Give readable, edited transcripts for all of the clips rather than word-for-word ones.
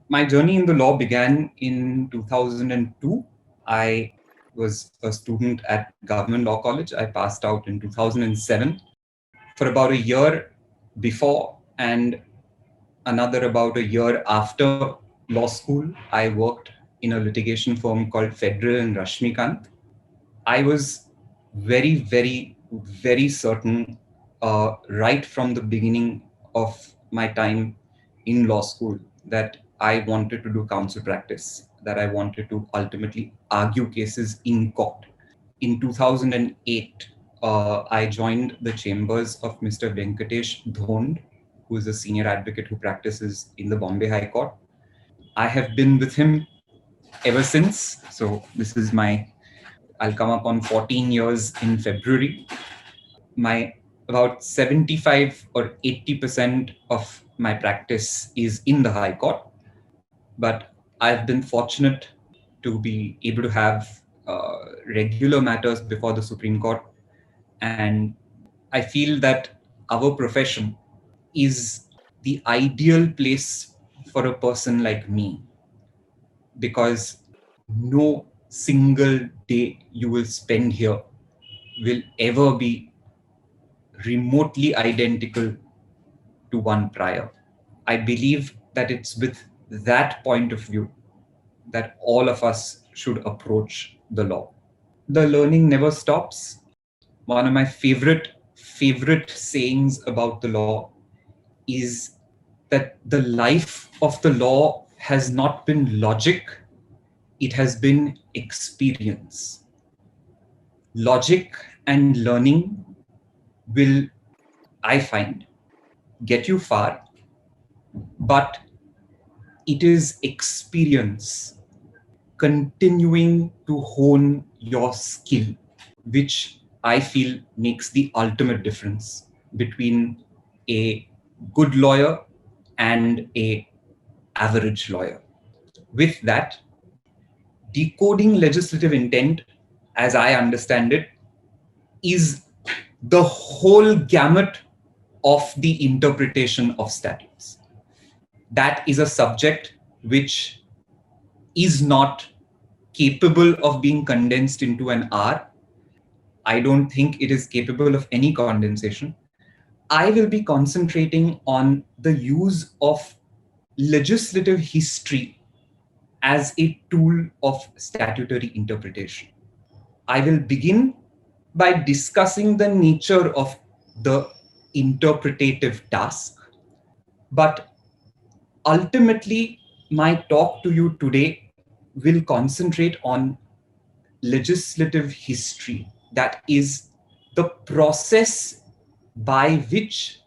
My journey in the law began in 2002. I was a student at Government Law College. I passed out in 2007. For about a year before and another about a year after law school, I worked in a litigation firm called Federal and Rashmikant. I was very, very, very certain right from the beginning of my time in law school that I wanted to do counsel practice, that I wanted to ultimately argue cases in court. In 2008, I joined the chambers of Mr. Venkatesh Dhond, who is a senior advocate who practices in the Bombay High Court. I have been with him ever since. So this is I'll come up on 14 years in February. My about 75 or 80% of my practice is in the High Court, but I've been fortunate to be able to have regular matters before the Supreme Court. And I feel that our profession is the ideal place for a person like me, because no single day you will spend here will ever be remotely identical to one prior. I believe that it's with that point of view that all of us should approach the law. The learning never stops. One of my favorite sayings about the law is that the life of the law has not been logic, it has been experience. Logic and learning will, I find, get you far, but it is experience continuing to hone your skill, which I feel makes the ultimate difference between a good lawyer and a average lawyer. With that, decoding legislative intent, as I understand it, is the whole gamut of the interpretation of statutes. That is a subject which is not capable of being condensed into an hour. I don't think it is capable of any condensation. I will be concentrating on the use of legislative history as a tool of statutory interpretation. I will begin by discussing the nature of the interpretative task, but ultimately, my talk to you today will concentrate on legislative history, that is, the process by which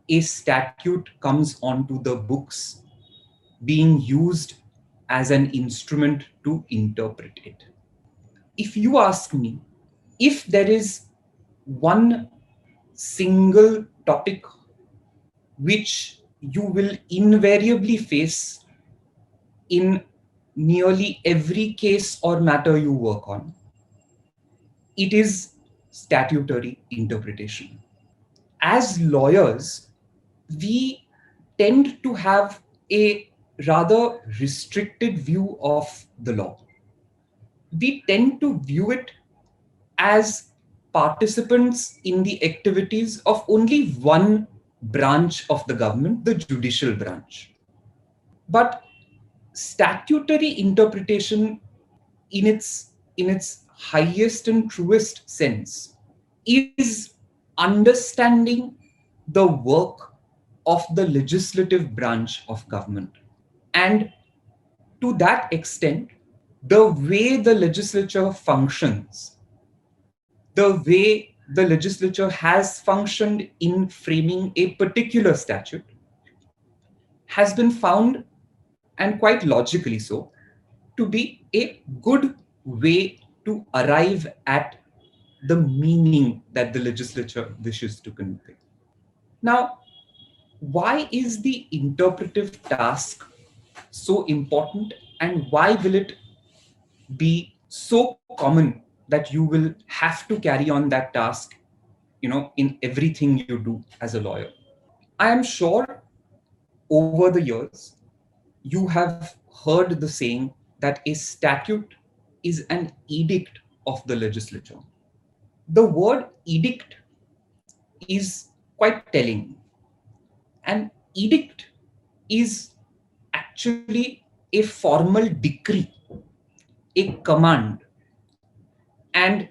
a statute comes onto the books, being used as an instrument to interpret it. If you ask me, if there is one single topic which you will invariably face in nearly every case or matter you work on, it is statutory interpretation. As lawyers, we tend to have a rather restricted view of the law. We tend to view it as participants in the activities of only one branch of the government, the judicial branch. But statutory interpretation, in its highest and truest sense, is understanding the work of the legislative branch of government. And to that extent, the way the legislature functions, the way the legislature has functioned in framing a particular statute, has been found, and quite logically so, to be a good way to arrive at the meaning that the legislature wishes to convey. Now, why is the interpretive task so important, and why will it be so common that you will have to carry on that task, in everything you do as a lawyer? I am sure over the years, you have heard the saying that a statute is an edict of the legislature. The word edict is quite telling. An edict is actually a formal decree, a command. And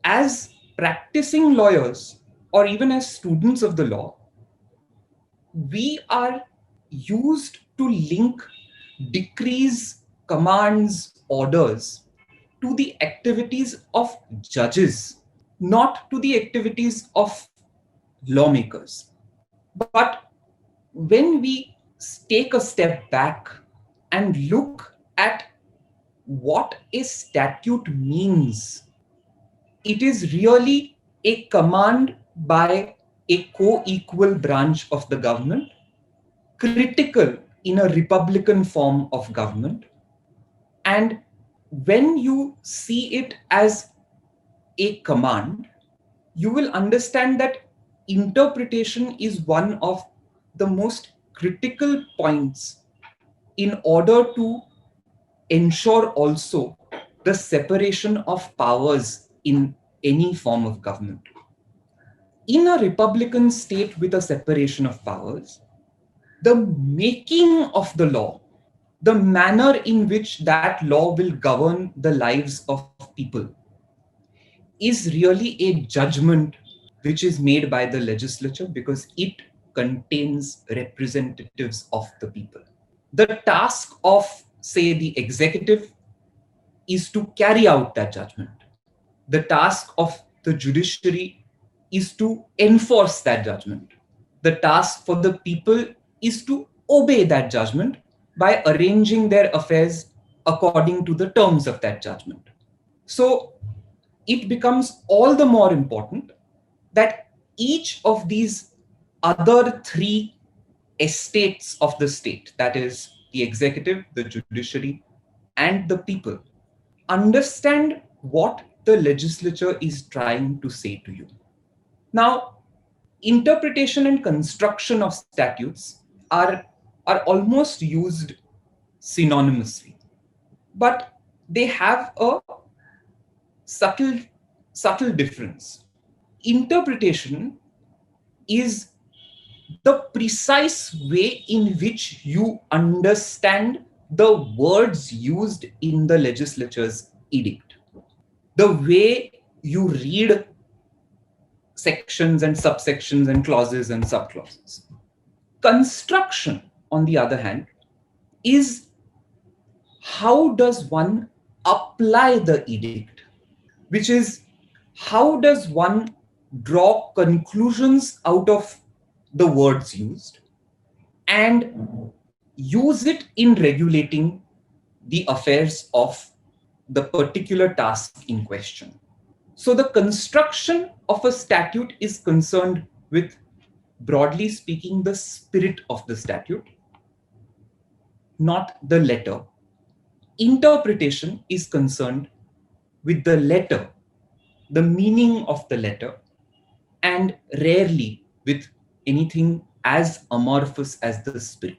as practicing lawyers, or even as students of the law, we are used to link decrees, commands, orders to the activities of judges, not to the activities of lawmakers. But when we take a step back and look at what a statute means, it is really a command by a co-equal branch of the government, critical in a republican form of government. And when you see it as a command, you will understand that interpretation is one of the most critical points in order to ensure also the separation of powers in any form of government. In a republican state with a separation of powers, the making of the law, the manner in which that law will govern the lives of people, is really a judgment which is made by the legislature because it contains representatives of the people. The task of, say, the executive is to carry out that judgment. The task of the judiciary is to enforce that judgment. The task for the people is to obey that judgment by arranging their affairs according to the terms of that judgment. So it becomes all the more important that each of these other three estates of the state, that is, the executive, the judiciary, and the people, understand what the legislature is trying to say to you. Now, interpretation and construction of statutes are almost used synonymously, but they have a subtle, subtle difference. Interpretation is the precise way in which you understand the words used in the legislature's edict, the way you read sections and subsections and clauses and subclauses. Construction, on the other hand, is how does one apply the edict, which is how does one draw conclusions out of the words used and use it in regulating the affairs of the particular task in question. So the construction of a statute is concerned with, broadly speaking, the spirit of the statute, not the letter. Interpretation is concerned with the letter, the meaning of the letter, and rarely with anything as amorphous as the spirit.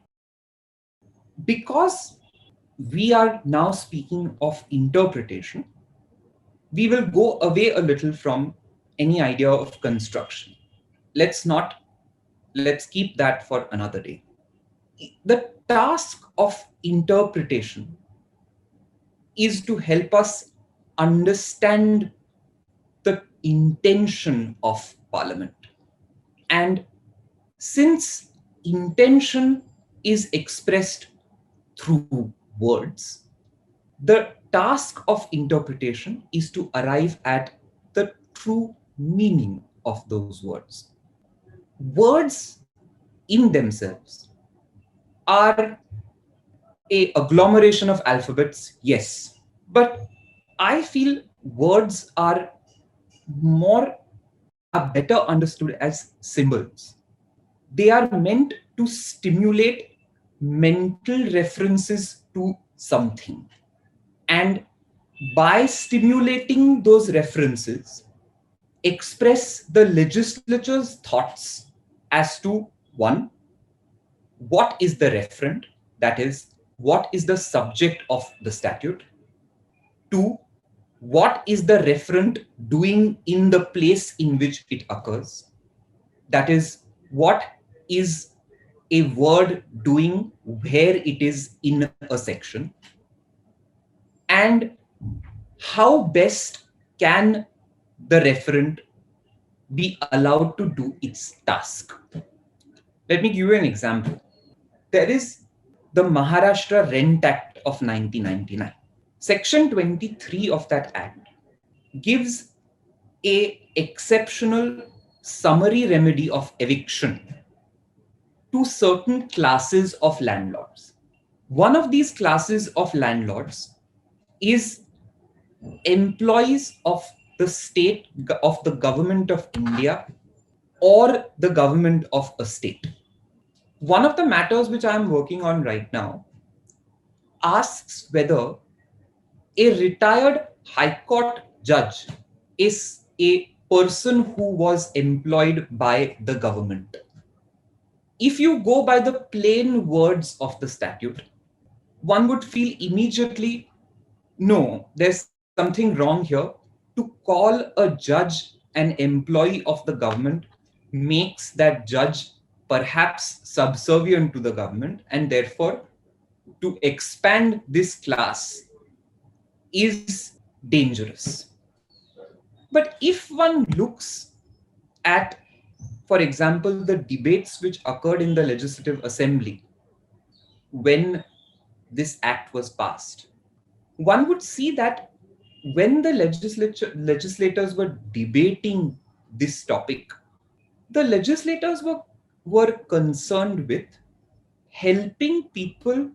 Because we are now speaking of interpretation, we will go away a little from any idea of construction. Let's keep that for another day. The task of interpretation is to help us understand the intention of Parliament. And since intention is expressed through words, the task of interpretation is to arrive at the true meaning of those words. Words in themselves are a agglomeration of alphabets, yes, but I feel words are better understood as symbols. They are meant to stimulate mental references to something. And by stimulating those references, express the legislature's thoughts as to, one, what is the referent, that is, what is the subject of the statute? 2, what is the referent doing in the place in which it occurs? That is, what is a word doing where it is in a section? And how best can the referent be allowed to do its task? Let me give you an example. There is the Maharashtra Rent Act of 1999. Section 23 of that act gives a exceptional summary remedy of eviction to certain classes of landlords. One of these classes of landlords is employees of the state, of the government of India, or the government of a state. One of the matters which I am working on right now asks whether a retired high court judge is a person who was employed by the government. If you go by the plain words of the statute, one would feel immediately, no, there's something wrong here. To call a judge an employee of the government makes that judge perhaps subservient to the government, and therefore to expand this class is dangerous. But if one looks at, for example, the debates which occurred in the Legislative Assembly when this act was passed, one would see that when the legislators were debating this topic, the legislators were concerned with helping people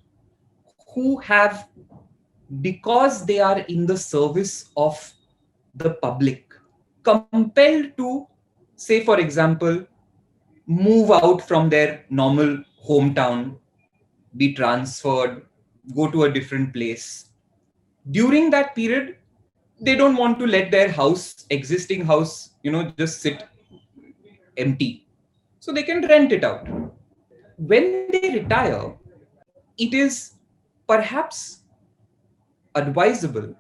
who have, because they are in the service of the public, compelled to, say, for example, move out from their normal hometown, be transferred, go to a different place. During that period, they don't want to let their existing house, just sit empty. So they can rent it out. When they retire, it is perhaps advisable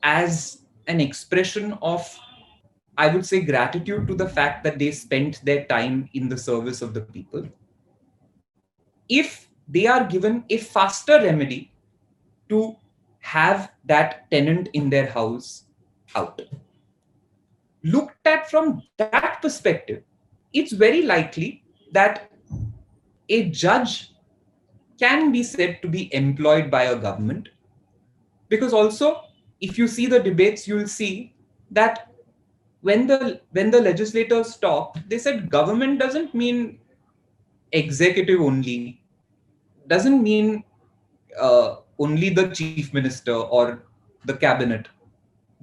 as an expression of, I would say, gratitude to the fact that they spent their time in the service of the people, if they are given a faster remedy to have that tenant in their house out. Looked at from that perspective, it's very likely that a judge can be said to be employed by a government, because also, if you see the debates, you will see that when the legislators talked, they said government doesn't mean executive only, doesn't mean only the chief minister or the cabinet.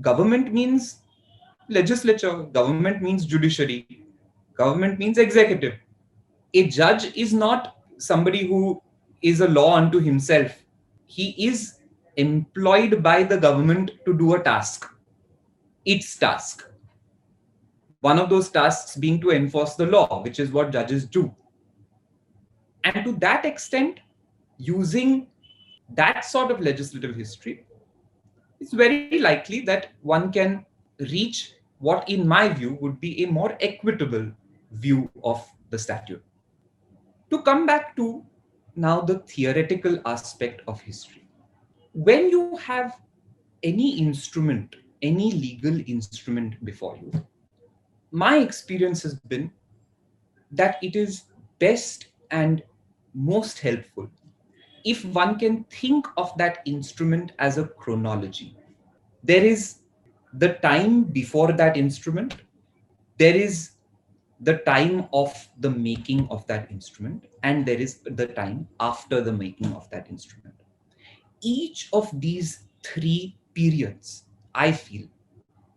Government means legislature, government means judiciary, government means executive. A judge is not somebody who is a law unto himself. He is employed by the government to do a task, its task. One of those tasks being to enforce the law, which is what judges do. And to that extent, using that sort of legislative history, it's very likely that one can reach what, in my view, would be a more equitable view of the statute. To come back to now the theoretical aspect of history, when you have any instrument, any legal instrument before you, my experience has been that it is best and most helpful if one can think of that instrument as a chronology. There is the time before that instrument, there is the time of the making of that instrument, and there is the time after the making of that instrument. Each of these three periods, I feel,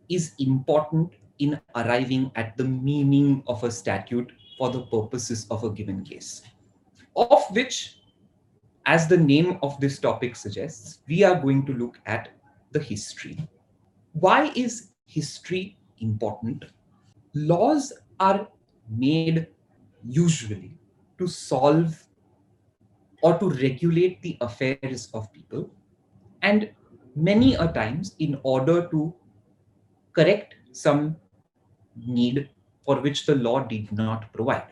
is important in arriving at the meaning of a statute for the purposes of a given case, of which, as the name of this topic suggests, we are going to look at the history. Why is history important? Laws are made usually to solve or to regulate the affairs of people, and many a times in order to correct some need for which the law did not provide.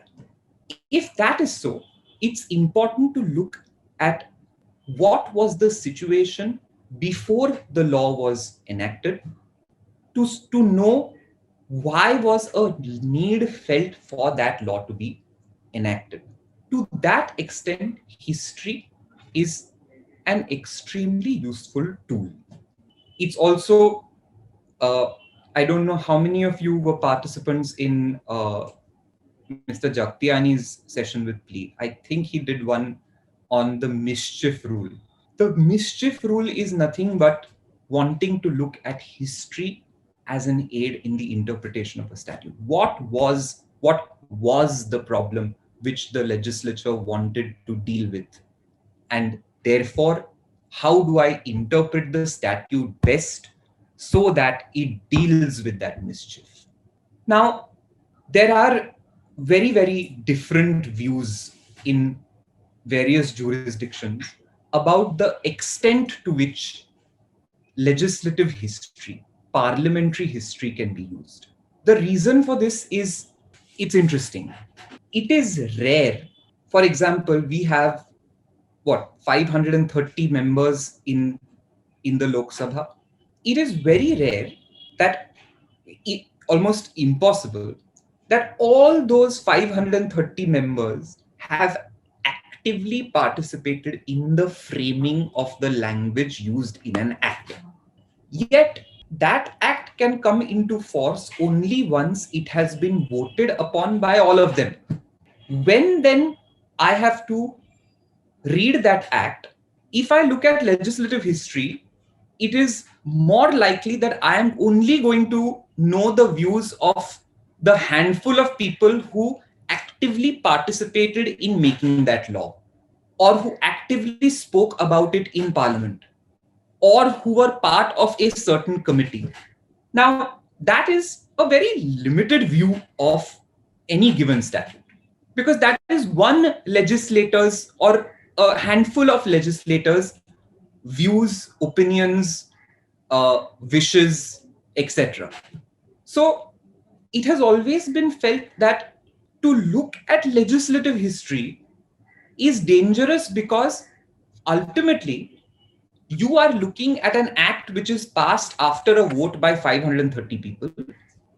If that is so, it's important to look at what was the situation before the law was enacted, to know why was a need felt for that law to be enacted. To that extent, history is an extremely useful tool. It's also, uh, I don't know how many of you were participants in Mr. Jagtiani's session with plea. I think he did one on the mischief rule. The mischief rule is nothing but wanting to look at history as an aid in the interpretation of a statute. What was the problem which the legislature wanted to deal with? And therefore, how do I interpret the statute best so that it deals with that mischief? Now, there are very, very different views in various jurisdictions about the extent to which legislative history, parliamentary history can be used. The reason for this is it's interesting. It is rare. For example, we have 530 members in the Lok Sabha. It is very rare that almost impossible that all those 530 members have actively participated in the framing of the language used in an act. Yet, that act can come into force only once it has been voted upon by all of them. When then I have to read that act, if I look at legislative history, it is more likely that I am only going to know the views of the handful of people who actively participated in making that law, or who actively spoke about it in parliament, or who were part of a certain committee. Now, that is a very limited view of any given statute, because that is one legislator's or a handful of legislators' views, opinions, wishes, etc. So it has always been felt that to look at legislative history is dangerous because ultimately you are looking at an act which is passed after a vote by 530 people.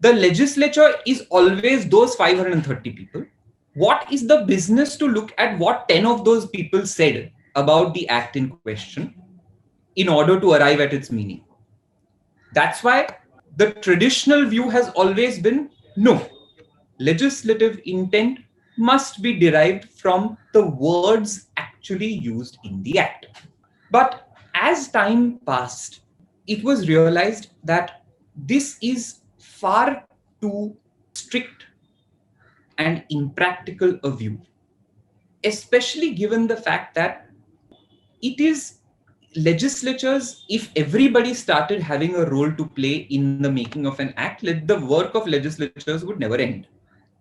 The legislature is always those 530 people. What is the business to look at what 10 of those people said about the act in question in order to arrive at its meaning? That's why the traditional view has always been no, legislative intent must be derived from the words actually used in the act. But as time passed, it was realized that this is far too strict and impractical a view, especially given the fact that it is legislatures, if everybody started having a role to play in the making of an act, the work of legislatures would never end.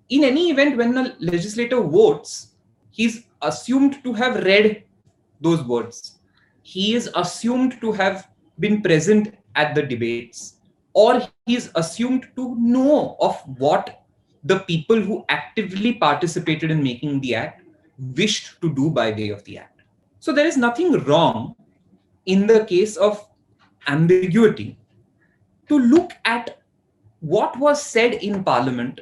In any event, when a legislator votes, he's assumed to have read those words. He is assumed to have been present at the debates, or he is assumed to know of what the people who actively participated in making the act wished to do by way of the act. So there is nothing wrong in the case of ambiguity to look at what was said in Parliament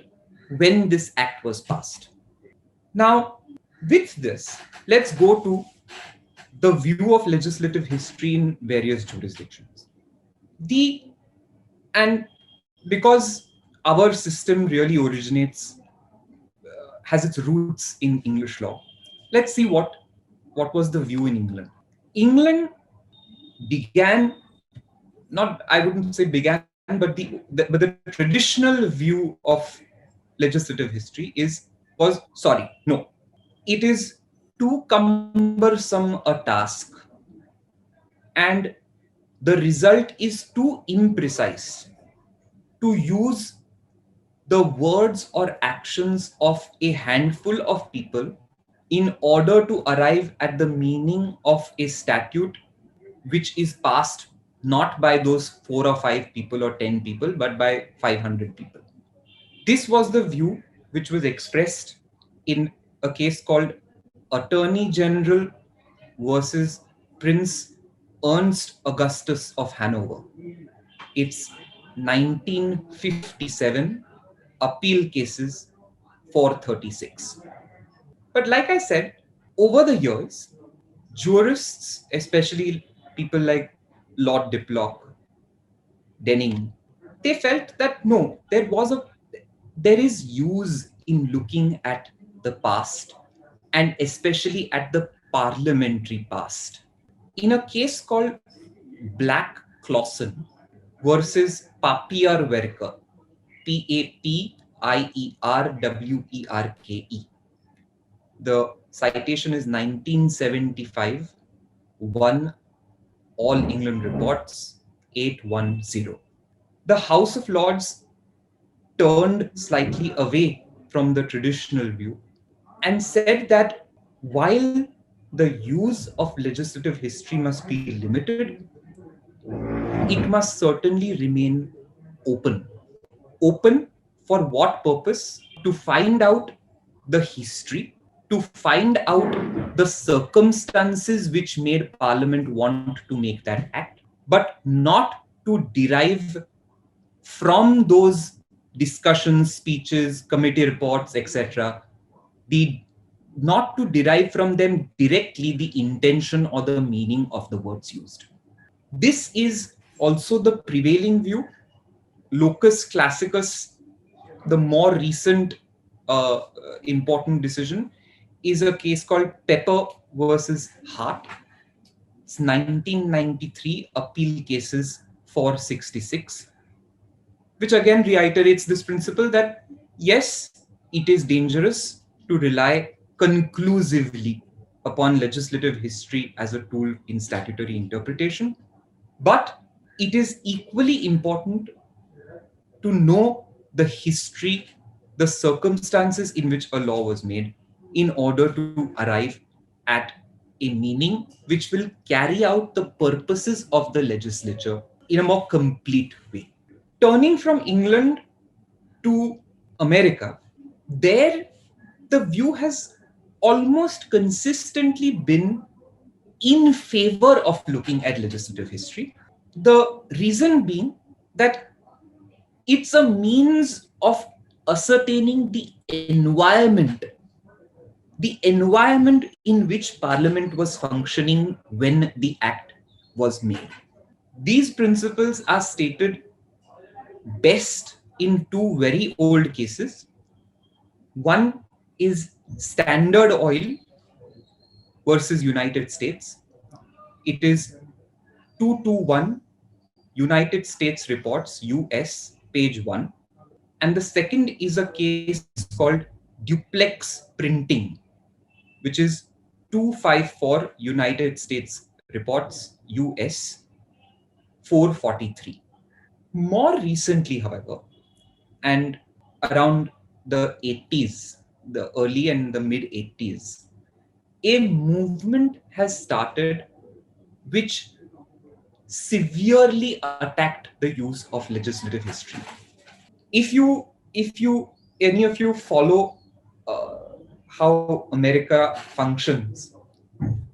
when this act was passed. Now, with this, let's go to the view of legislative history in various jurisdictions. And because our system really has its roots in English law, let's see what was the view in England. England began, not, I wouldn't say began, but the traditional view of legislative history it is too cumbersome a task, and the result is too imprecise to use the words or actions of a handful of people in order to arrive at the meaning of a statute which is passed not by those 4 or 5 people or 10 people, but by 500 people. This was the view which was expressed in a case called Attorney General versus Prince Ernst Augustus of Hanover. It's 1957, appeal cases 436. But like I said, over the years, jurists, especially people like Lord Diplock, Denning, they felt that no, there is use in looking at the past, and especially at the parliamentary past. In a case called Black Clawson versus Papierwerke, Papierwerke. The citation is 1975, 1 All England Reports 810. The House of Lords turned slightly away from the traditional view and said that while the use of legislative history must be limited, it must certainly remain open. Open for what purpose? To find out the history, to find out the circumstances which made Parliament want to make that act, but not to derive from those discussions, speeches, committee reports, etc., the not to derive from them directly the intention or the meaning of the words used. This is also the prevailing view. Locus classicus, the more recent important decision, is a case called Pepper versus Hart. It's 1993, appeal cases 466, which again reiterates this principle that yes, it is dangerous to rely conclusively upon legislative history as a tool in statutory interpretation, but it is equally important to know the history, the circumstances in which a law was made, in order to arrive at a meaning which will carry out the purposes of the legislature in a more complete way. Turning from England to America, there the view has almost consistently been in favor of looking at legislative history. The reason being that it's a means of ascertaining the environment in which Parliament was functioning when the Act was made. These principles are stated best in two very old cases. One is Standard Oil versus United States. It is 221 United States Reports, US, page 1. And the second is a case called Duplex Printing, which is 254 United States Reports, US, 443. More recently, however, and around the 80s, the early and the mid 80s, a movement has started which severely attacked the use of legislative history. If any of you follow how America functions,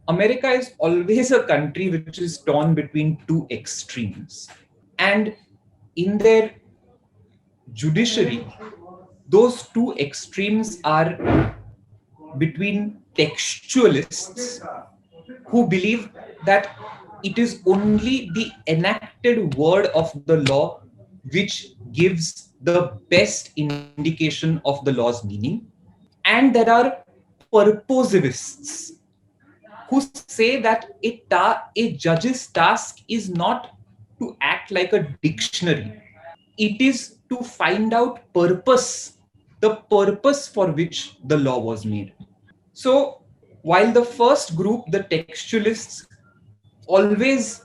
America is always a country which is torn between two extremes. And in their judiciary, those two extremes are between textualists who believe that it is only the enacted word of the law which gives the best indication of the law's meaning. And there are purposivists who say that a judge's task is not to act like a dictionary. It is to find out the purpose for which the law was made. So while the first group, the textualists, always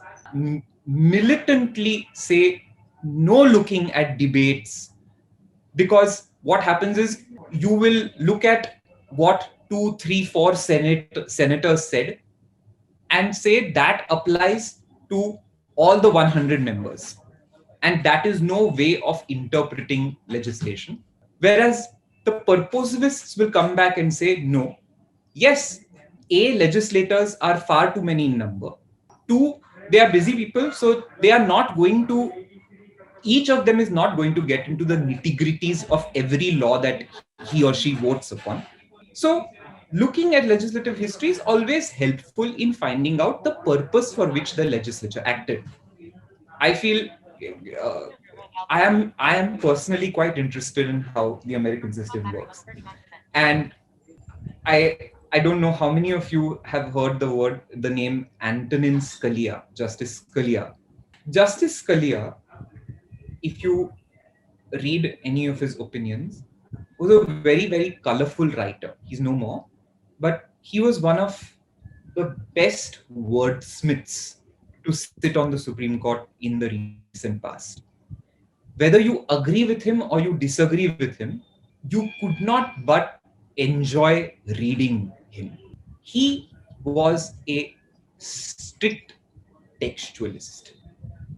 militantly say no looking at debates, because what happens is you will look at what 2, 3, 4 senators said and say that applies to all the 100 members. And that is no way of interpreting legislation. Whereas the purposivists will come back and say, no, yes, A, legislators are far too many in number. Two, they are busy people, so they are not going to, each of them is not going to get into the nitty-gritties of every law that he or she votes upon. So looking at legislative history is always helpful in finding out the purpose for which the legislature acted. I feel uh, I am personally quite interested in how the American system works, and I don't know how many of you have heard the name Antonin Scalia, Justice Scalia. Justice Scalia, if you read any of his opinions, was a very colorful writer. He's no more, but he was one of the best wordsmiths to sit on the Supreme Court in the recent past. Whether you agree with him or you disagree with him, you could not but enjoy reading him. He was a strict textualist.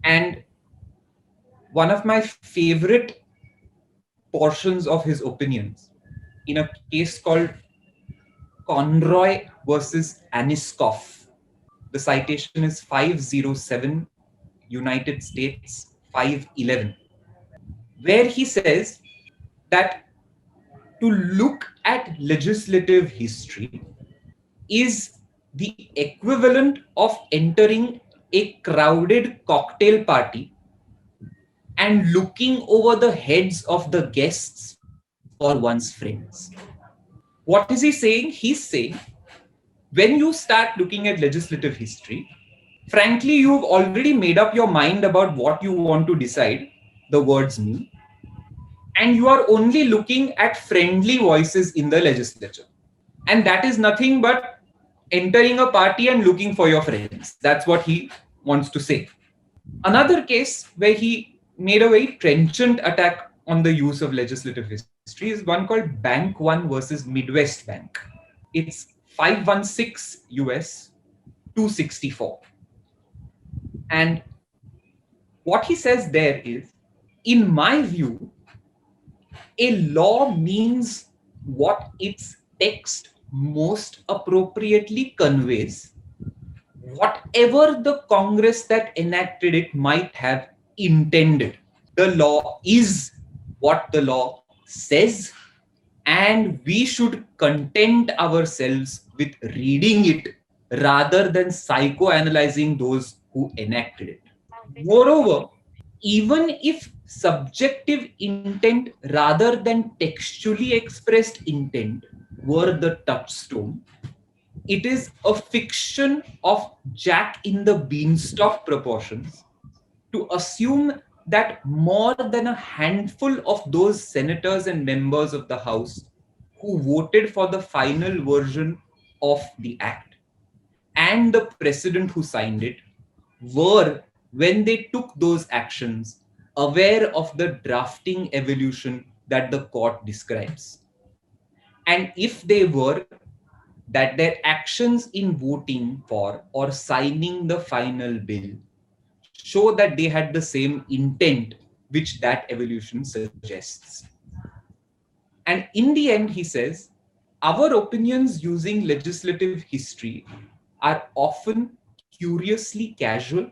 And one of my favorite portions of his opinions in a case called Conroy versus Aniskoff. The citation is 507 United States 511, where he says that to look at legislative history is the equivalent of entering a crowded cocktail party and looking over the heads of the guests for one's friends. What is he saying? He's saying when you start looking at legislative history, frankly, you've already made up your mind about what you want to decide the words mean, and you are only looking at friendly voices in the legislature. And that is nothing but entering a party and looking for your friends. That's what he wants to say. Another case where he made a very trenchant attack on the use of legislative history is one called Bank One versus Midwest Bank. It's 516 US 264. And what he says there is, in my view, a law means what its text most appropriately conveys, whatever the Congress that enacted it might have intended. The law is what the law says, and we should content ourselves with reading it rather than psychoanalyzing those who enacted it. Moreover, even if subjective intent rather than textually expressed intent were the touchstone, it is a fiction of Jack in the Beanstalk proportions to assume that more than a handful of those senators and members of the House who voted for the final version of the act and the president who signed it were, when they took those actions, aware of the drafting evolution that the court describes. And if they were, that their actions in voting for or signing the final bill show that they had the same intent which that evolution suggests. And in the end, he says, our opinions using legislative history are often curiously casual,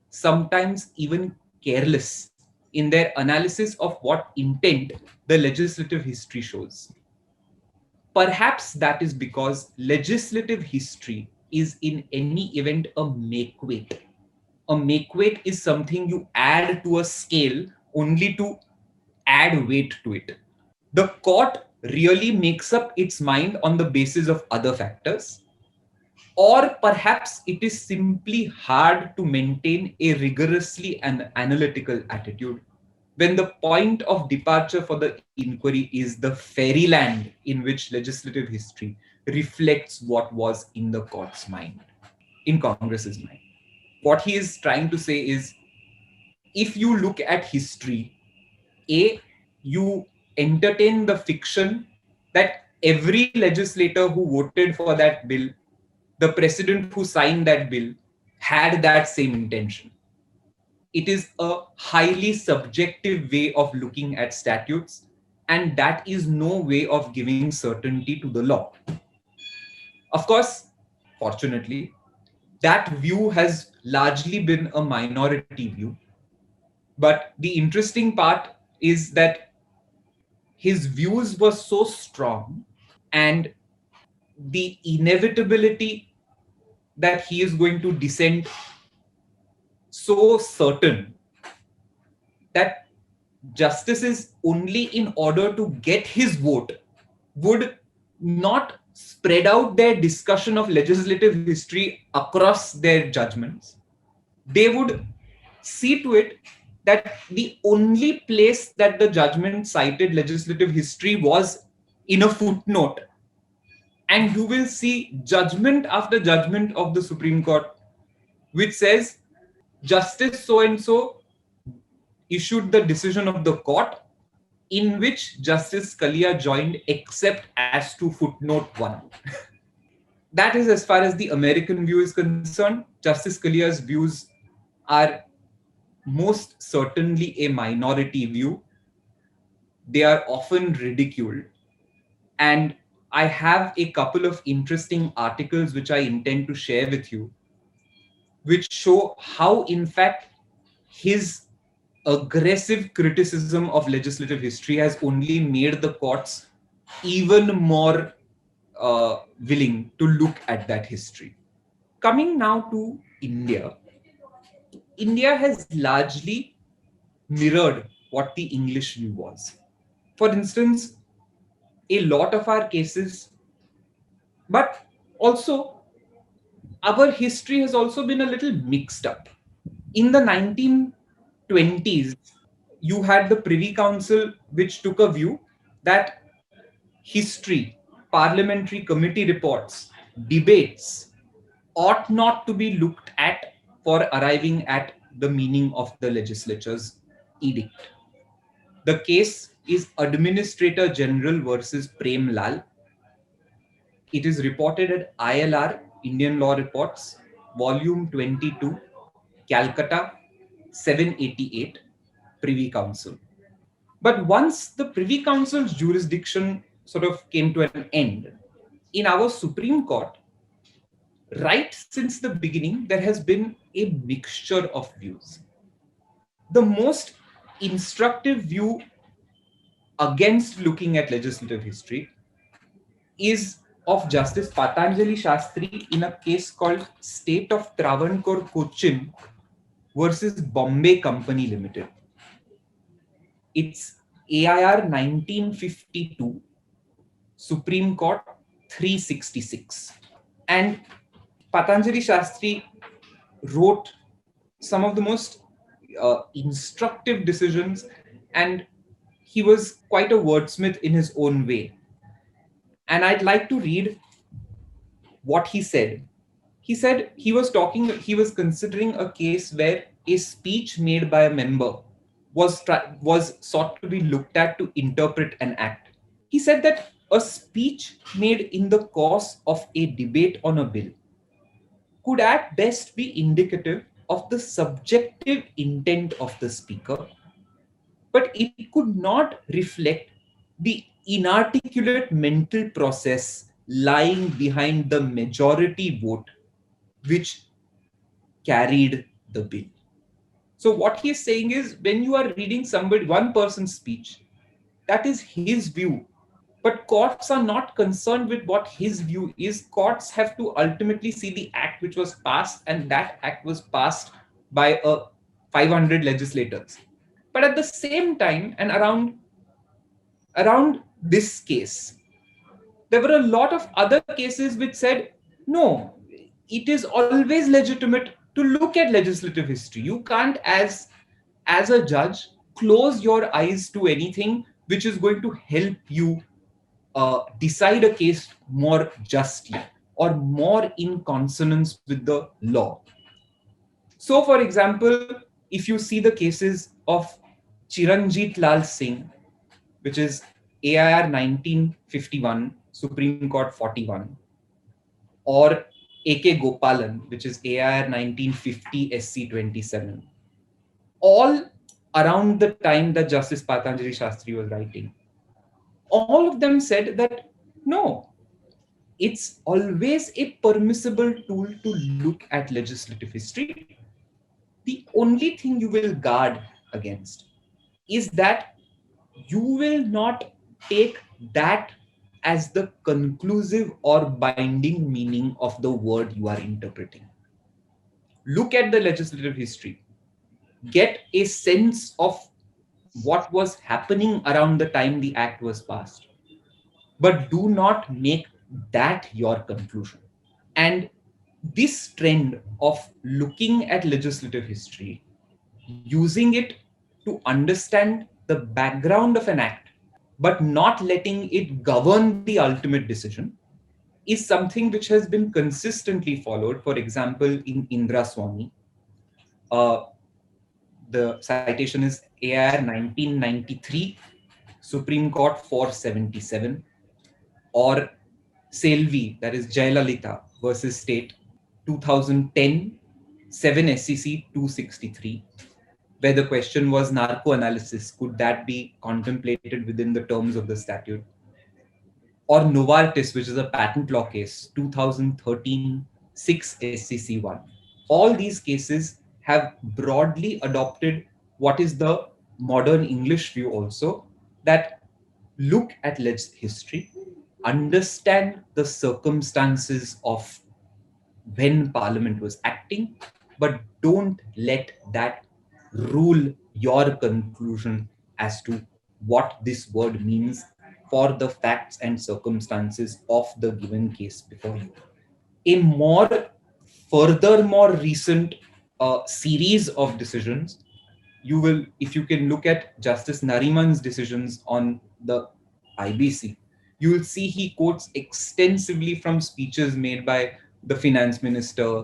sometimes even careless in their analysis of what intent the legislative history shows. Perhaps that is because legislative history is in any event a make-weight. A make-weight is something you add to a scale only to add weight to it. The court really makes up its mind on the basis of other factors, or perhaps it is simply hard to maintain a rigorously analytical attitude when the point of departure for the inquiry is the fairyland in which legislative history reflects what was in the court's mind, in Congress's mind. What he is trying to say is, if you look at history, A, you entertain the fiction that every legislator who voted for that bill, the president who signed that bill, had that same intention. It is a highly subjective way of looking at statutes, and that is no way of giving certainty to the law. Of course, fortunately, that view has largely been a minority view. But the interesting part is that his views were so strong, and the inevitability that he is going to dissent so certain, that justices, only in order to get his vote, would not spread out their discussion of legislative history across their judgments. They would see to it that the only place that the judgment cited legislative history was in a footnote. And you will see judgment after judgment of the Supreme Court which says Justice so and so issued the decision of the court in which Justice Scalia joined except as to footnote 1. That is as far as the American view is concerned. Justice Scalia's views are most certainly a minority view. They are often ridiculed. And I have a couple of interesting articles which I intend to share with you, which show how, in fact, his aggressive criticism of legislative history has only made the courts even more willing to look at that history. Coming now to India, India has largely mirrored what the English view was. For instance, a lot of our cases, but also our history has also been a little mixed up. In the 1920s, you had the Privy Council, which took a view that history, parliamentary committee reports, debates ought not to be looked at for arriving at the meaning of the legislature's edict. The case is Administrator General versus Prem Lal. It is reported at ILR, Indian Law Reports, Volume 22, Calcutta, 788, Privy Council. But once the Privy Council's jurisdiction sort of came to an end, in our Supreme Court, right since the beginning, there has been a mixture of views. The most instructive view against looking at legislative history is of Justice Patanjali Shastri in a case called State of Travancore Cochin versus Bombay Company Limited. It's AIR 1952, Supreme Court 366. And Patanjali Shastri wrote some of the most instructive decisions, and he was quite a wordsmith in his own way. And I'd like to read what he said. He said he was considering a case where a speech made by a member was sought to be looked at to interpret an act. He said that a speech made in the course of a debate on a bill could at best be indicative of the subjective intent of the speaker, but it could not reflect the inarticulate mental process lying behind the majority vote which carried the bill. So what he is saying is, when you are reading one person's speech, that is his view. But courts are not concerned with what his view is. Courts have to ultimately see the act which was passed, and that act was passed by 500 legislators. But at the same time, and around this case, there were a lot of other cases which said, no, it is always legitimate to look at legislative history. You can't, as a judge, close your eyes to anything which is going to help you decide a case more justly or more in consonance with the law. So, for example, if you see the cases of Chiranjit Lal Singh, which is AIR 1951, Supreme Court 41, or A.K. Gopalan, which is AIR 1950 SC 27, all around the time that Justice Patanjali Shastri was writing, all of them said that no, it's always a permissible tool to look at legislative history. The only thing you will guard against is that you will not take that as the conclusive or binding meaning of the word you are interpreting. Look at the legislative history, get a sense of what was happening around the time the act was passed, but do not make that your conclusion. And this trend of looking at legislative history, using it to understand the background of an act, but not letting it govern the ultimate decision, is something which has been consistently followed. For example, in Indra Swamy, uh, the citation is AIR 1993, Supreme Court 477, or Selvi, that is Jayalalitha versus State, 2010, 7 SCC 263, where the question was narco analysis. Could that be contemplated within the terms of the statute? Or Novartis, which is a patent law case, 2013, 6 SCC 1. All these cases have broadly adopted what is the modern English view also, that look at history, understand the circumstances of when Parliament was acting, but don't let that rule your conclusion as to what this word means for the facts and circumstances of the given case before you. A more recent series of decisions, you will, if you can look at Justice Nariman's decisions on the IBC, you will see he quotes extensively from speeches made by the finance minister,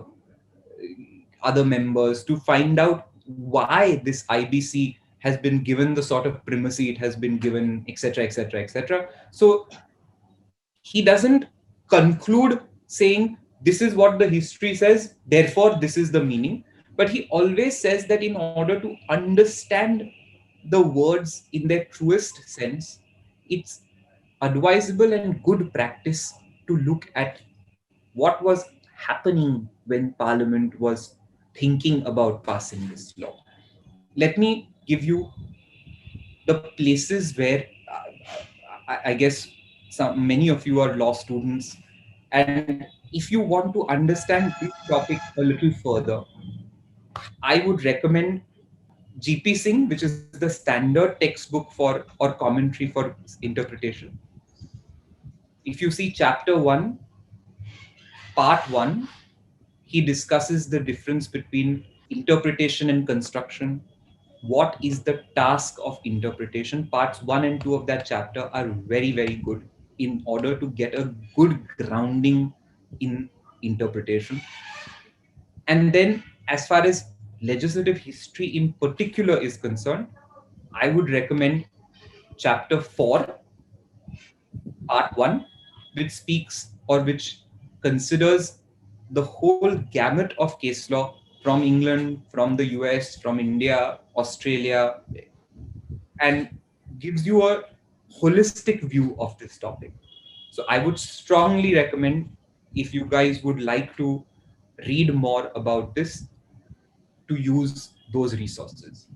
other members, to find out why this IBC has been given the sort of primacy it has been given, etc., etc., etc. So he doesn't conclude saying this is what the history says, therefore this is the meaning, but he always says that in order to understand the words in their truest sense, it's advisable and good practice to look at what was happening when Parliament was thinking about passing this law. Let me give you the places where I guess many of you are law students, and if you want to understand this topic a little further, I would recommend GP Singh, which is the standard textbook for or commentary for interpretation. If you see chapter 1, part 1, he discusses the difference between interpretation and construction. What is the task of interpretation? Parts 1 and 2 of that chapter are very, very good in order to get a good grounding in interpretation. And then, as far as legislative history in particular is concerned, I would recommend chapter 4, part 1, which speaks or which considers the whole gamut of case law from England, from the US, from India, Australia, and gives you a holistic view of this topic. So I would strongly recommend, if you guys would like to read more about this, to use those resources.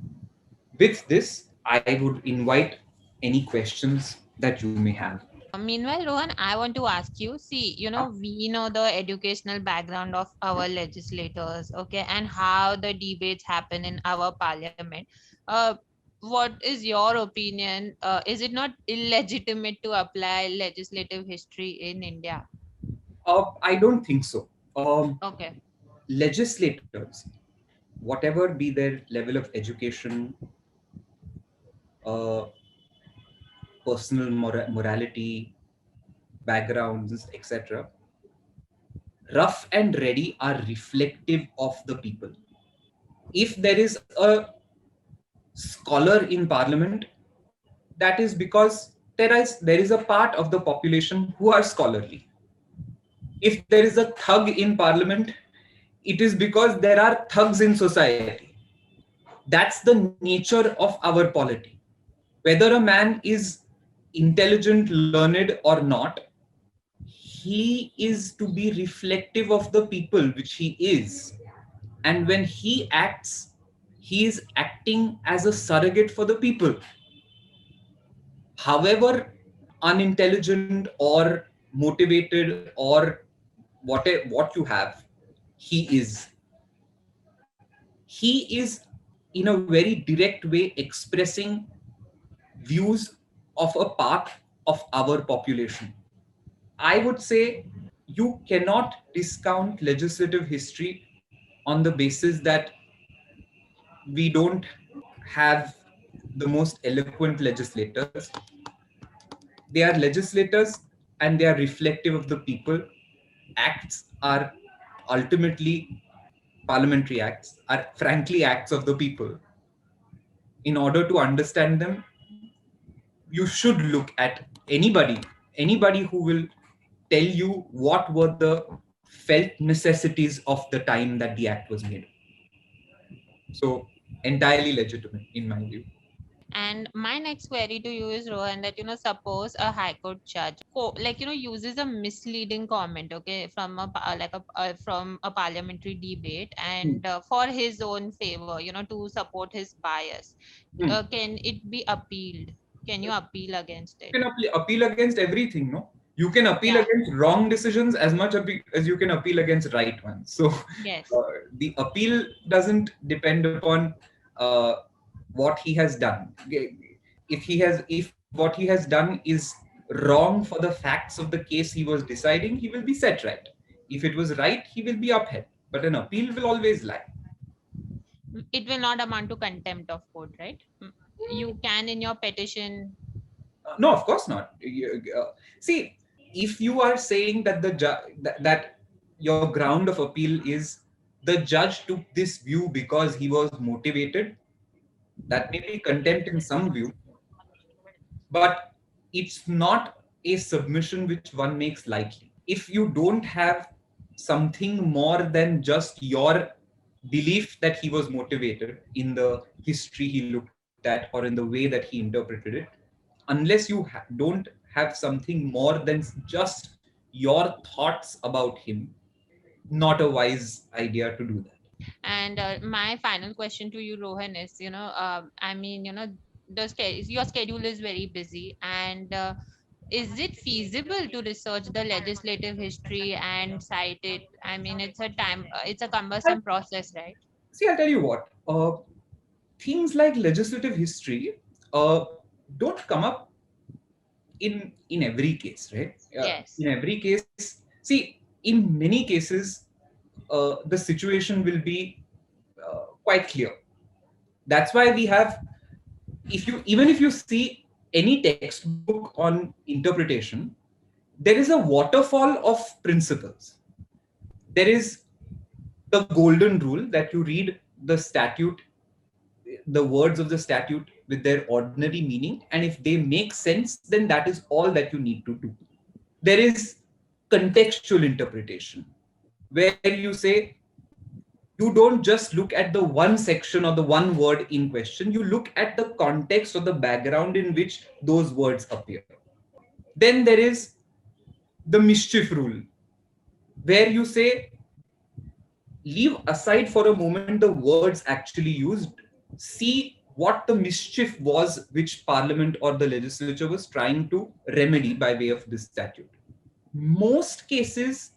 With this, I would invite any questions that you may have. Meanwhile, Rohan, I want to ask you, see, we know the educational background of our legislators, okay, and how the debates happen in our parliament. Uh, what is your opinion? Is it not illegitimate to apply legislative history in India? I don't think so. Okay. Legislators, whatever be their level of education, uh, personal morality, backgrounds, etc., rough and ready are reflective of the people. If there is a scholar in parliament, that is because there is a part of the population who are scholarly. If there is a thug in parliament, it is because there are thugs in society. That's the nature of our polity. Whether a man is intelligent, learned, or not, he is to be reflective of the people, which he is. And when he acts, he is acting as a surrogate for the people. However unintelligent or motivated or whatever what you have, he is. He is in a very direct way expressing views of a part of our population. I would say you cannot discount legislative history on the basis that we don't have the most eloquent legislators. They are legislators and they are reflective of the people. Acts are ultimately, parliamentary acts are frankly acts of the people. In order to understand them, you should look at anybody who will tell you what were the felt necessities of the time that the act was made. So entirely legitimate in my view. And my next query to you is, Rohan, that suppose a high court judge uses a misleading comment, okay, from from a parliamentary debate, Hmm. and for his own favor, to support his bias. Hmm. Can it be appealed? Can you appeal against You it? can appeal against everything, no? You can appeal Yeah. against wrong decisions as much as you can appeal against right ones. So Yes. the appeal doesn't depend upon uh, what he has done. If what he has done is wrong for the facts of the case he was deciding, he will be set right. If it was right, he will be upheld. But an appeal will always lie. It will not amount to contempt of court, right? You can, in your petition. No, of course not. See, if you are saying that that your ground of appeal is the judge took this view because he was motivated, that may be contempt in some view, but it's not a submission which one makes lightly. If you don't have something more than just your belief that he was motivated in the history he looked at or in the way that he interpreted it, unless you don't have something more than just your thoughts about him, not a wise idea to do that. And my final question to you, Rohan, is, I mean, your schedule is very busy, and is it feasible to research the legislative history and cite it? I mean, it's a cumbersome process, right? See, I'll tell you what, things like legislative history uh, don't come up in every case, right? Yes. In every case, see, in many cases, the situation will be quite clear. That's why we have, if you even if you see any textbook on interpretation, there is a waterfall of principles. There is the golden rule that you read the statute, the words of the statute with their ordinary meaning, and if they make sense, then that is all that you need to do. There is contextual interpretation, where you say, you don't just look at the one section or the one word in question, you look at the context or the background in which those words appear. Then there is the mischief rule, where you say, leave aside for a moment the words actually used, see what the mischief was which parliament or the legislature was trying to remedy by way of this statute. Most cases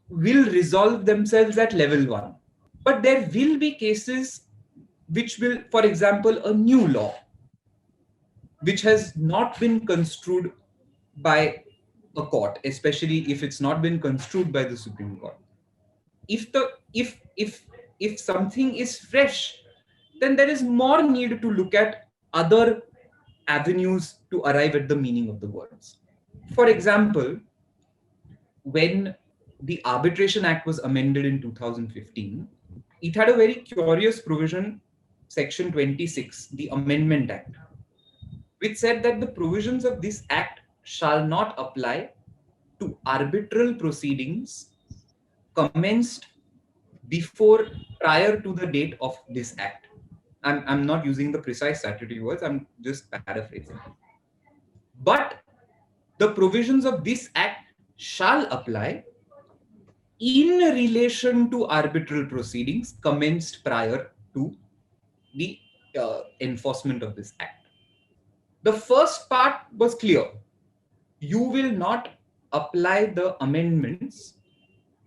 will resolve themselves at level 1, but there will be cases which will, for example, a new law which has not been construed by a court, especially if it's not been construed by the Supreme Court. If the if something is fresh, then there is more need to look at other avenues to arrive at the meaning of the words. For example, when the Arbitration Act was amended in 2015, it had a very curious provision, Section 26, the Amendment Act, which said that the provisions of this act shall not apply to arbitral proceedings commenced before prior to the date of this act. I'm not using the precise statutory words, I'm just paraphrasing. But the provisions of this act shall apply in relation to arbitral proceedings commenced prior to the enforcement of this act. The first part was clear. You will not apply the amendments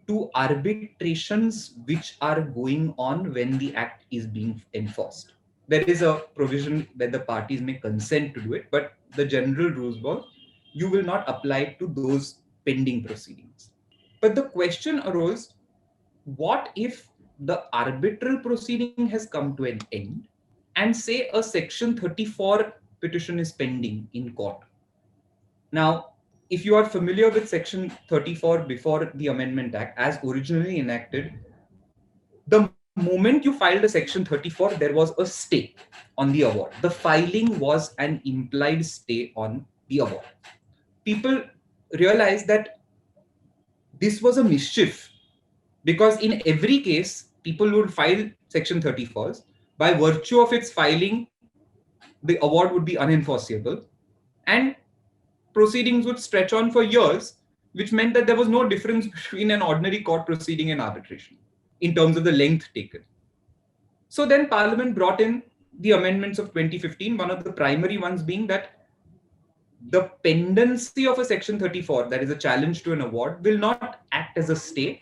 to arbitrations which are going on when the act is being enforced. There is a provision that the parties may consent to do it, but the general rules was you will not apply it to those pending proceedings. But the question arose, what if the arbitral proceeding has come to an end and say a section 34 petition is pending in court? Now, if you are familiar with section 34 before the Amendment Act as originally enacted, the moment you filed a section 34, there was a stay on the award. The filing was an implied stay on the award. People realized that this was a mischief because in every case, people would file section 34s. By virtue of its filing, the award would be unenforceable and proceedings would stretch on for years, which meant that there was no difference between an ordinary court proceeding and arbitration in terms of the length taken. So then Parliament brought in the amendments of 2015, one of the primary ones being that the pendency of a section 34, that is a challenge to an award, will not act as a stay.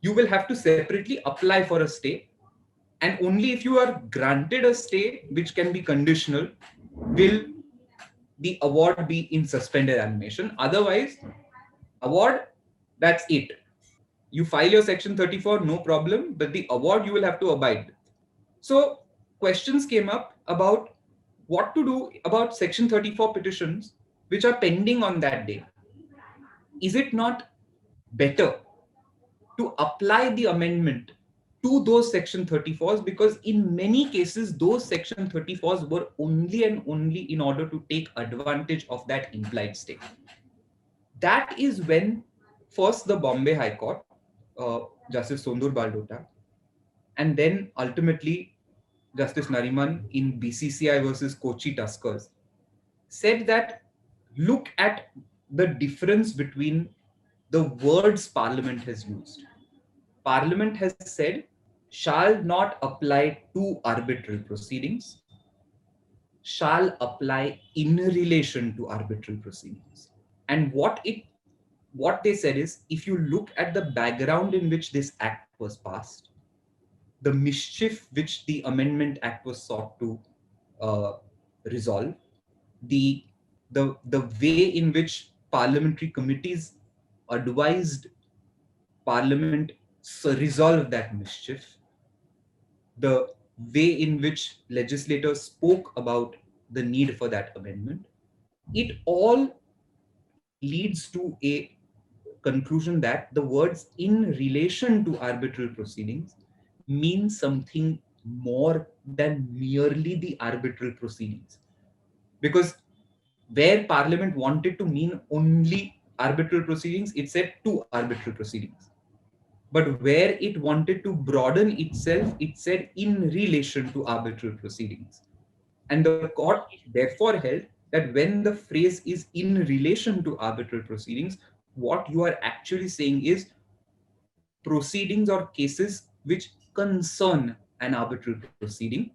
You will have to separately apply for a stay. And only if you are granted a stay, which can be conditional, will the award be in suspended animation. Otherwise, award, that's it. You file your section 34, no problem, but the award you will have to abide with. So questions came up about what to do about section 34 petitions which are pending on that day. Is it not better to apply the amendment to those section 34s, because in many cases those section 34s were only and only in order to take advantage of that implied stay. That is when first the Bombay High Court, Justice Sondur Baldota, and then ultimately Justice Nariman in BCCI versus Kochi Tuskers said that look at the difference between the words Parliament has used. Parliament has said shall not apply to arbitral proceedings, shall apply in relation to arbitral proceedings. And what they said is, if you look at the background in which this act was passed, the mischief which the Amendment Act was sought to resolve, the way in which parliamentary committees advised Parliament resolve that mischief, the way in which legislators spoke about the need for that amendment, it all leads to a conclusion that the words in relation to arbitral proceedings mean something more than merely the arbitral proceedings. Because where Parliament wanted to mean only arbitral proceedings, it said two arbitral proceedings. But where it wanted to broaden itself, it said in relation to arbitral proceedings. And the court therefore held that when the phrase is in relation to arbitral proceedings, what you are actually saying is proceedings or cases which concern an arbitral proceeding.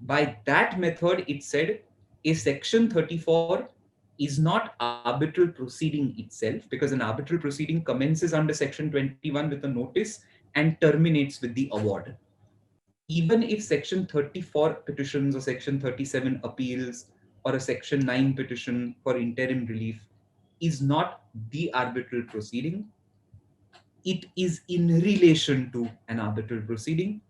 By that method, it said a section 34 is not arbitral proceeding itself, because an arbitral proceeding commences under section 21 with a notice and terminates with the award. Even if section 34 petitions or section 37 appeals or a section 9 petition for interim relief is not the arbitral proceeding, it is in relation to an arbitral proceeding.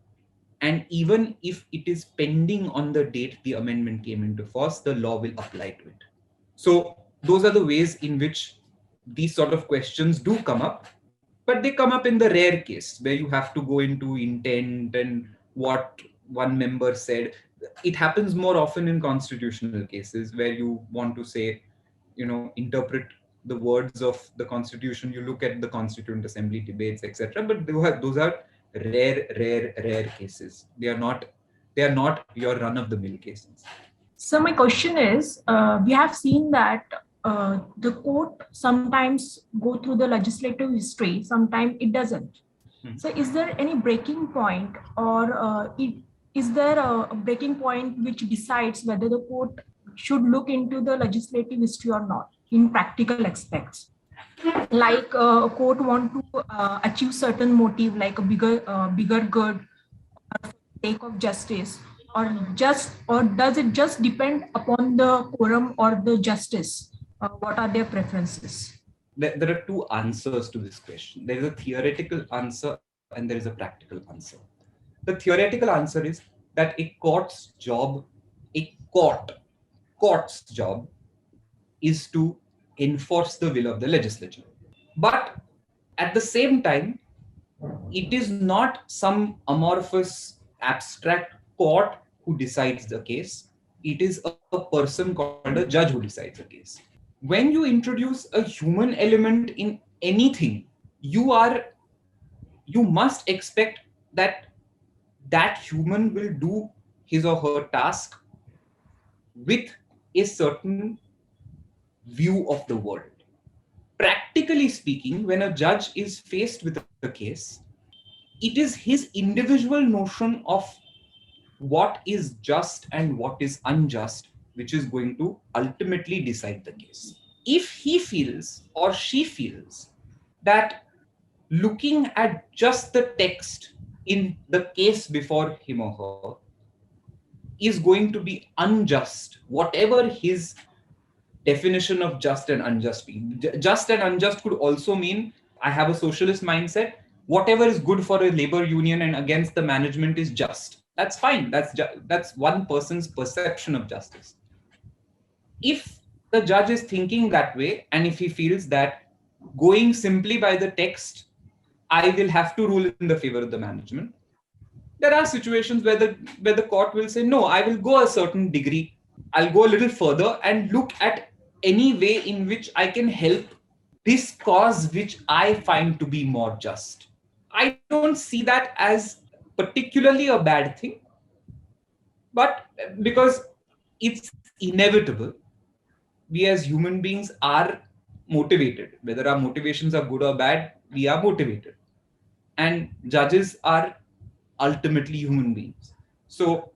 And even if it is pending on the date the amendment came into force, the law will apply to it. So those are the ways in which these sort of questions do come up, but they come up in the rare case where you have to go into intent and what one member said. It happens more often in constitutional cases where you want to say, interpret the words of the constitution. You look at the Constituent Assembly debates, etc. But those are rare cases. They are not your run of the mill cases. So my question is, we have seen that the court sometimes go through the legislative history, sometimes it doesn't. So is there any breaking point, or is there a breaking point which decides whether the court should look into the legislative history or not in practical aspects? Like a court want to achieve certain motive, like a bigger good, or sake of justice, or does it just depend upon the quorum or the justice? What are their preferences? There are two answers to this question. There is a theoretical answer and there is a practical answer. The theoretical answer is that a court's job is to enforce the will of the legislature. But at the same time, it is not some amorphous abstract court who decides the case. It is a person called a judge who decides the case. When you introduce a human element in anything, you must expect that that human will do his or her task with a certain view of the world. Practically speaking, when a judge is faced with a case, it is his individual notion of what is just and what is unjust which is going to ultimately decide the case. If he feels or she feels that looking at just the text in the case before him or her is going to be unjust, whatever his definition of just and unjust mean. Just and unjust could also mean, I have a socialist mindset. Whatever is good for a labor union and against the management is just. That's fine. That's one person's perception of justice. If the judge is thinking that way, and if he feels that going simply by the text, I will have to rule in the favor of the management, there are situations where the court will say, no, I will go a certain degree. I'll go a little further and look at any way in which I can help this cause which I find to be more just. I don't see that as particularly a bad thing, but because it's inevitable, we as human beings are motivated. Whether our motivations are good or bad, we are motivated. And judges are ultimately human beings. So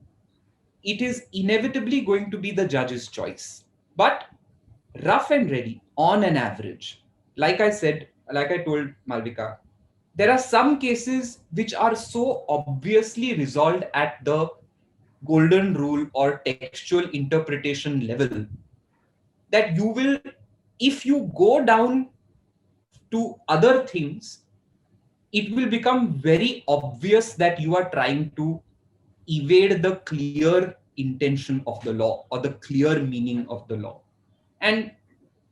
it is inevitably going to be the judge's choice. But rough and ready, on an average, like I told Malvika, there are some cases which are so obviously resolved at the golden rule or textual interpretation level that you will, if you go down to other things, it will become very obvious that you are trying to evade the clear intention of the law or the clear meaning of the law. And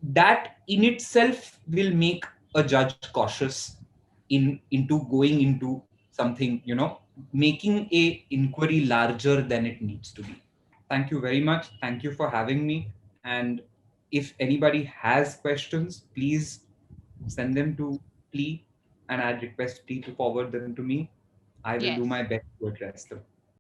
that in itself will make a judge cautious into going into something, making a inquiry larger than it needs to be. Thank you very much. Thank you for having me. And if anybody has questions, please send them to Plea, and I'd request Plea to forward them to me. I will do Yes. my best to address them.